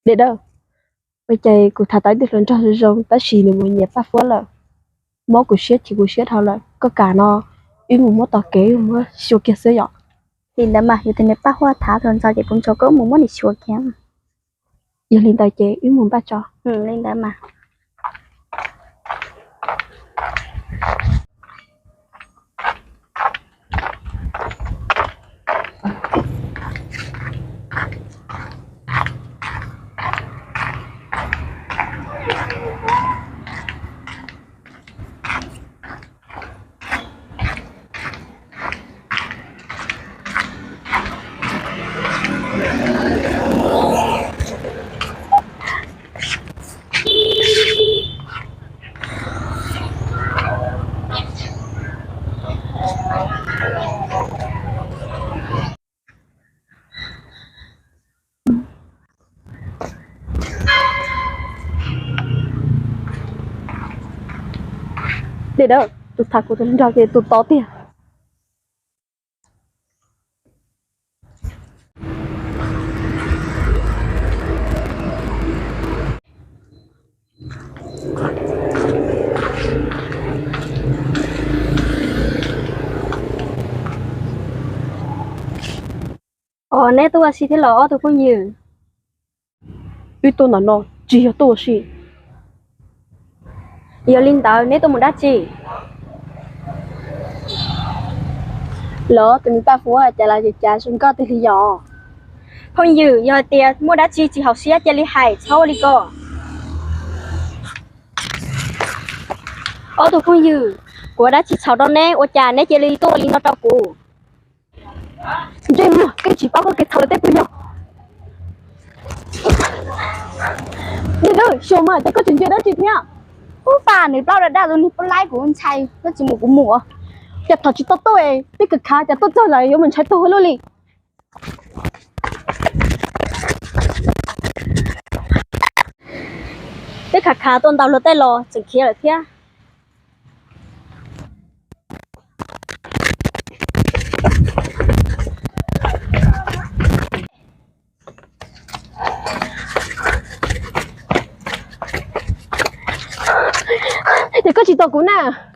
để đâu bây giờ cụ thà tới được lần cho rồi ta xì nữa một nhẹ phát phốt là món của sét thì của sét thôi là có cả nó ý một món tao kế một món siêu kia sấy dọ liền đã mà, như thế này bác hoa thả thôi sao chị cũng cho có một món đi chùa kém. giờ liền tài chế ý muốn ba cho Liền đã mà. để đâu tụt thà của tụi nó thì tụt to tiền Nè tôi xí thế lọ tôi có nhiều. ý tôi nó chỉ có tôi xí Giờ linh tạo nè tôi muốn đắt chi. lỡ tụi mình ba phú à trả lại trả xuống có thì dò Không nhiều, giờ tiền mua đắt chi chỉ học xí cho li hải sau đi co. Tôi không nhiều. Của đắt chi sau đó nè, trả nè chỉ li tôi linh nó trâu cụ. Jim cái chỉ bao cái thằng tết bây giờ đi đâu show mà chắc có chuyện đó chị nhá Bà này bao đã rồi đi lại của anh trai nó chỉ một của mùa. chặt thật chỉ tốt tôi tích cực khá chặt tốt cho lại mình chạy tôi luôn đi Cái khả tôn tàu lột tay lò chừng kia là kia. thì có chị tôi cũng nè